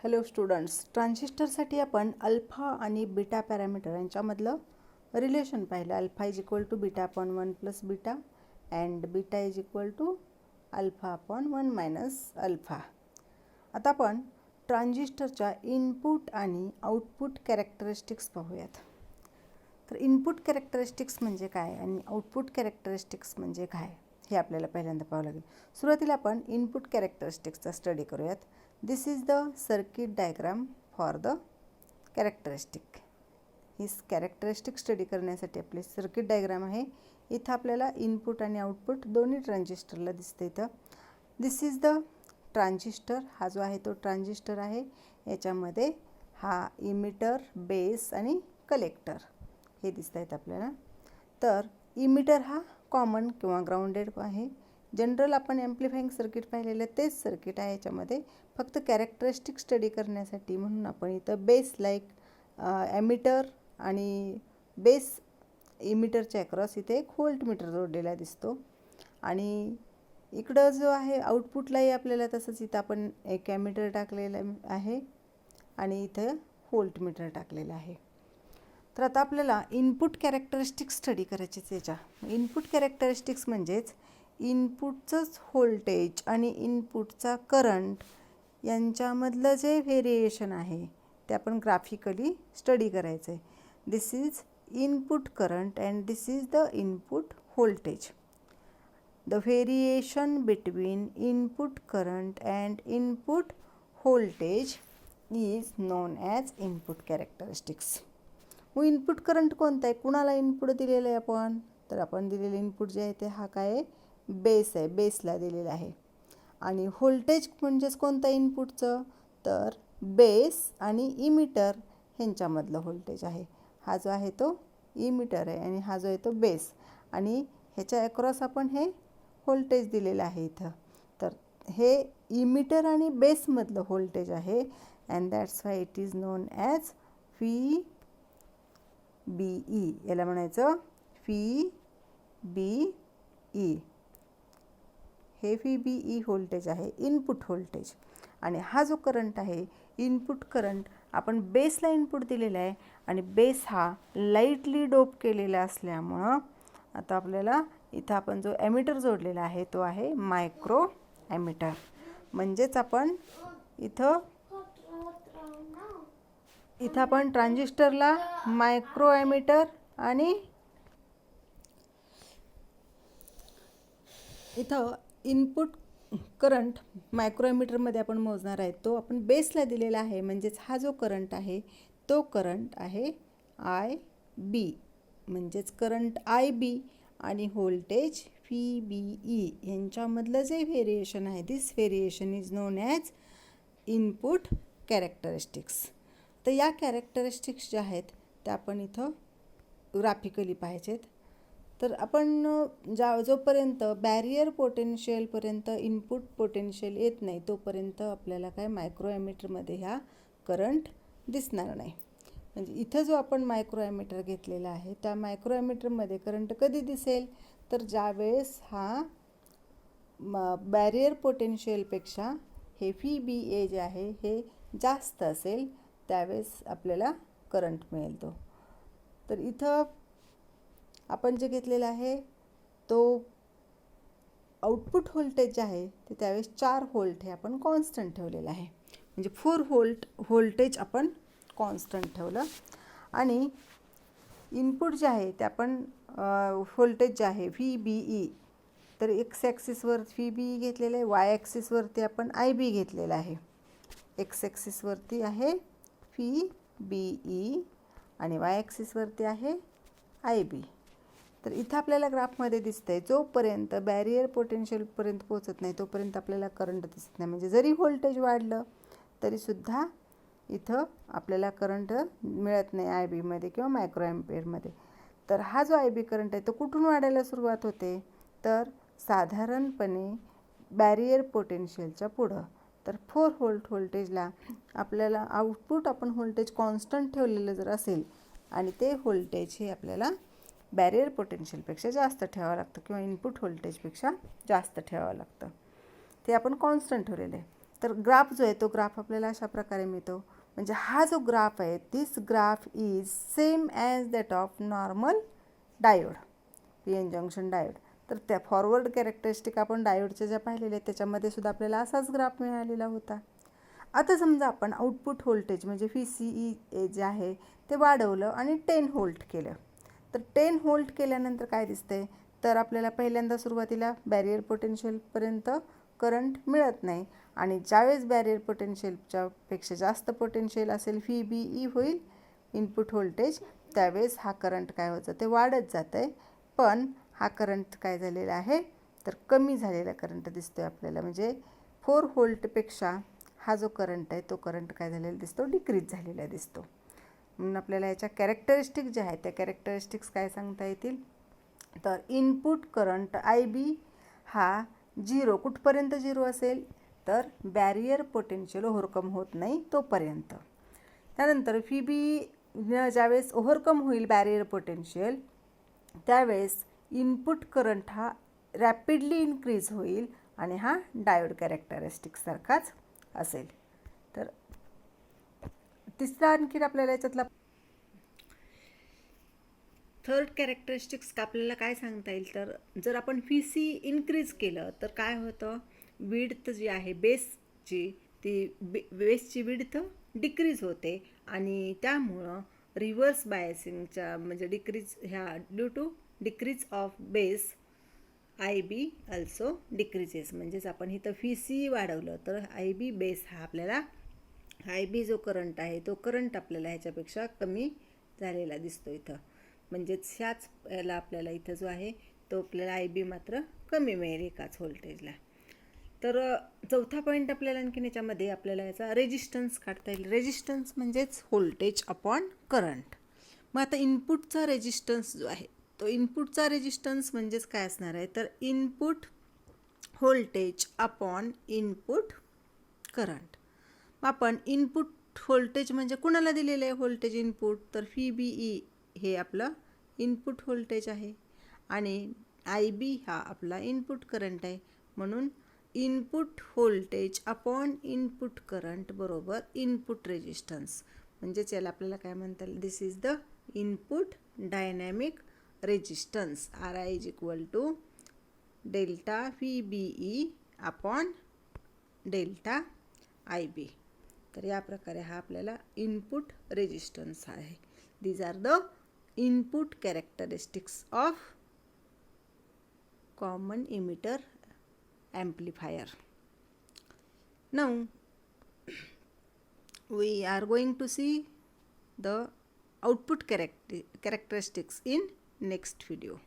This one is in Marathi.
हॅलो स्टुडंट्स, ट्रान्झिस्टरसाठी आपण अल्फा आणि बीटा पॅरामीटर यांच्यामधलं रिलेशन पाहिलं. Alpha is equal to beta upon 1 plus beta and beta is equal to alpha upon 1 minus alpha. आता आपण ट्रान्झिस्टरच्या इनपुट आणि आउटपुट कॅरेक्टरिस्टिक्स पाहूयात. तर इनपुट कॅरेक्टरिस्टिक्स म्हणजे काय आणि आउटपुट कॅरेक्टरिस्टिक्स म्हणजे काय हे आपल्याला पहिल्यांदा पाहावं लागेल. सुरुवातीला आपण इनपुट कॅरेक्टरिस्टिक्सचा स्टडी करूयात. This is the circuit diagram for the characteristic. ही कॅरेक्टरिस्टिक स्टडी करण्यासाठी आपली सर्किट डायग्राम आहे. इथं आपल्याला इनपुट आणि आउटपुट दोन्ही ट्रान्झिस्टरला दिसतं. इथं दिस इज द ट्रान्झिस्टर. हा जो आहे तो ट्रान्झिस्टर आहे. याच्यामध्ये हा इमिटर, बेस आणि कलेक्टर हे दिसत आहेत आपल्याला. तर इमिटर हा कॉमन किंवा ग्राउंडेड आहे. जनरल आपण ॲम्प्लिफाईंग सर्किट पाहिलेलं तेच सर्किट आहे. याच्यामध्ये फक्त कॅरेक्टरिस्टिक स्टडी करण्यासाठी म्हणून आपण इथं बेस लाईक ॲमिटर आणि बेस इमिटरच्या अक्रॉस इथे एक व्होल्टमीटर जोडलेला दिसतो. आणि इकडं जो आहे आउटपुटलाही आपल्याला तसंच इथं आपण एक ॲमिटर टाकलेलं आहे आणि इथं व्होल्टमीटर टाकलेलं आहे. तर आता आपल्याला इनपुट कॅरेक्टरिस्टिक्स स्टडी करायचीच. याच्या इनपुट कॅरेक्टरिस्टिक्स म्हणजेच इनपुटचंच व्होल्टेज आणि इनपुटचा करंट यांच्यामधलं जे व्हेरिएशन आहे ते आपण ग्राफिकली स्टडी करायचं आहे. This is input current and this is the input voltage. The variation between input current and input voltage is known as input characteristics. मग इनपुट करंट कोणता आहे? कुणाला इनपुट दिलेलं आहे आपण? तर आपण दिलेलं इनपुट जे आहे ते हा काय आहे? बेस आहे. बेसला दिलेला आहे. आणि व्होल्टेज म्हणजेच कोणतं इनपुटचं? तर बेस आणि इमिटर ह्यांच्यामधलं व्होल्टेज आहे. हा जो आहे तो इमिटर आहे आणि हा जो आहे तो बेस. आणि ह्याच्या अक्रॉस आपण हे व्होल्टेज दिलेलं आहे इथं. तर हे इमिटर आणि बेसमधलं व्होल्टेज आहे. And that's why it is known as V B E. याला म्हणायचं व्ही बी ई. हे व्ही बी ई व्होल्टेज आहे, इनपुट व्होल्टेज. आणि हा जो करंट आहे इनपुट करंट आपण बेसला इनपुट दिलेला आहे आणि बेस हा लाईटली डोप केलेला असल्यामुळं आता आपल्याला इथं आपण जो ॲमिटर जोडलेला आहे तो आहे मायक्रो ॲमिटर. म्हणजेच आपण इथं आपण ट्रान्झिस्टरला मायक्रो ॲमिटर आणि इथं इनपुट करंट मायक्रो ॲमिटरमध्ये आपण मोजणार आहे तो आपण बेसला दिलेला आहे. म्हणजेच हा जो करंट आहे तो करंट आहे आय बी. म्हणजेच करंट आय बी आणि व्होल्टेज व्ही बी ई यांच्यामधलं जे व्हेरिएशन आहे this variation is known as input characteristics. तर या कॅरेक्टरिस्टिक्स ज्या आहेत त्या आपण इथं ग्राफिकली पाहायचेत. तर आपण जोपर्यंत बॅरियर पोटेन्शियलपर्यंत इनपुट पोटेन्शियल येत नाही तोपर्यंत आपल्याला काय मायक्रो ॲमिटरमध्ये ह्या करंट दिसणार नाही. म्हणजे इथं जो आपण मायक्रो ॲमिटर घेतलेला आहे त्या मायक्रो ॲमिटरमध्ये करंट कधी दिसेल? तर ज्यावेळेस हा बॅरियर पोटेन्शियलपेक्षा हे व्ही बी ए जे आहे हे जास्त असेल त्यावेळेस आपल्याला करंट मिळेल तो. तर इथं आपण जे घेतलेलं आहे तो आउटपुट व्होल्टेज जे आहे ते त्यावेळेस 4 व्होल्ट हे आपण कॉन्स्टंट ठेवलेलं आहे. म्हणजे 4 व्होल्ट व्होल्टेज आपण कॉन्स्टंट ठेवलं. आणि इनपुट जे आहे ते आपण व्होल्टेज जे आहे व्ही बी ई तर एक्स ॲक्सिसवर व्ही बी ई घेतलेलं आहे. वाय ॲक्सिसवरती आपण आय बी घेतलेलं आहे. एक्स ॲक्सिसवरती आहे व्ही बी ई आणि वाय ॲक्सिसवरती आहे आय बी. तर इथं आपल्याला ग्राफमध्ये दिसतं आहे जोपर्यंत बॅरियर पोटेन्शियलपर्यंत पोहोचत नाही तोपर्यंत आपल्याला करंट दिसत नाही. म्हणजे जरी व्होल्टेज वाढलं तरीसुद्धा इथं आपल्याला करंट मिळत नाही आय बीमध्ये किंवा मायक्रो ॲम्पियरमध्ये. तर हा जो आय बी करंट आहे तो कुठून वाढायला सुरुवात होते? तर साधारणपणे बॅरियर पोटेन्शियलच्या पुढं. तर 4 व्होल्ट व्होल्टेजला आपल्याला आउटपुट आपण व्होल्टेज कॉन्स्टंट ठेवलेलं जर असेल आणि ते व्होल्टेज हे आपल्याला बॅरियर पोटेन्शियलपेक्षा जास्त ठेवावं लागतं किंवा इनपुट व्होल्टेजपेक्षा जास्त ठेवावं लागतं. ते आपण कॉन्स्टंट ठेवलेलं आहे. तर ग्राफ जो आहे तो ग्राफ आपल्याला अशा प्रकारे मिळतो. म्हणजे हा जो ग्राफ आहे, this graph is same as that of normal diode, P N junction diode. तर त्या फॉरवर्ड कॅरेक्टरिस्टिक आपण डायोडच्या ज्या पाहिलेल्या आहेत त्याच्यामध्ये सुद्धा आपल्याला असाच ग्राफ मिळालेला होता. आता समजा आपण आउटपुट व्होल्टेज म्हणजे VCE जे आहे ते वाढवलं आणि 10 व्होल्ट केलं. तर 10 व्होल्ट केल्यानंतर काय दिसतंय, तर आपल्याला पहिल्यांदा सुरुवातीला बॅरियर पोटेन्शियलपर्यंत करंट मिळत नाही आणि ज्यावेळेस बॅरियर पोटेन्शियलच्या पेक्षा जास्त पोटेन्शियल असेल, VBE होईल इनपुट व्होल्टेज, त्यावेळेस हा करंट काय होतं ते वाढत जातं आहे. पण हा करंट काय झालेला आहे, तर कमी झालेला करंट दिसतो आहे आपल्याला. म्हणजे 4 व्होल्टपेक्षा हा जो करंट आहे तो करंट काय झालेला दिसतो, डिक्रीज झालेला दिसतो. म्हणून आपल्याला याच्या कॅरेक्टरिस्टिक ज्या आहेत त्या कॅरेक्टरिस्टिक्स काय सांगता येतील, तर इनपुट करंट IB हा 0 कुठपर्यंत 0 असेल, तर बॅरियर पोटेन्शियल ओव्हरकम होत नाही तोपर्यंत. त्यानंतर VB ज्यावेळेस ओव्हरकम होईल बॅरियर पोटेन्शियल, त्यावेळेस इनपुट करंट हा रॅपिडली इन्क्रीज होईल आणि हा डायोड कॅरेक्टरिस्टिक्ससारखाच असेल. तर तिसरा आणखी आपल्याला याच्यातला थर्ड कॅरेक्टरिस्टिक्स आपल्याला काय सांगता येईल, तर जर आपण VC इन्क्रीज केलं तर काय होतं, विड्थ जी आहे बेसची, ती बेसची विड्थ डिक्रीज होते आणि त्यामुळं रिव्हर्स बायसिंगच्या म्हणजे डिक्रीज ह्या due to decrease of base IB also decreases. म्हणजेच आपण इथं VC वाढवलं तर IB बेस हा आपल्याला IB जो करंट आहे तो करंट आपल्याला ह्याच्यापेक्षा कमी झालेला दिसतो इथं. म्हणजेच ह्याच याला आपल्याला इथं जो आहे तो आपल्याला IB मात्र कमी मिळेल एकाच व्होल्टेजला. तर चौथा पॉईंट आपल्याला आणखीन याच्यामध्ये आपल्याला याचा रेजिस्टन्स काढता येईल. रेजिस्टन्स म्हणजेच व्होल्टेज अपॉन करंट. मग आता इनपुटचा रेजिस्टन्स जो आहे तो इनपुटचा रेजिस्टन्स म्हणजेच काय असणार आहे, तर input voltage upon input current. मग आपण इनपुट व्होल्टेज म्हणजे कुणाला दिलेलं आहे व्होल्टेज इनपुट, तर VBE हे आपलं इनपुट व्होल्टेज आहे आणि IB हा आपला इनपुट करंट आहे. म्हणून input voltage upon input current बरोबर इनपुट रेजिस्टन्स. म्हणजेच याला आपल्याला काय म्हणता येईल, this is the input dynamic resistance. RI is equal to delta VBE upon delta IB. तर या प्रकारे हा आपल्याला इनपुट रेजिस्टन्स आहे. These are the input characteristics of common emitter amplifier. Now we are going to see the output characteristics in next video.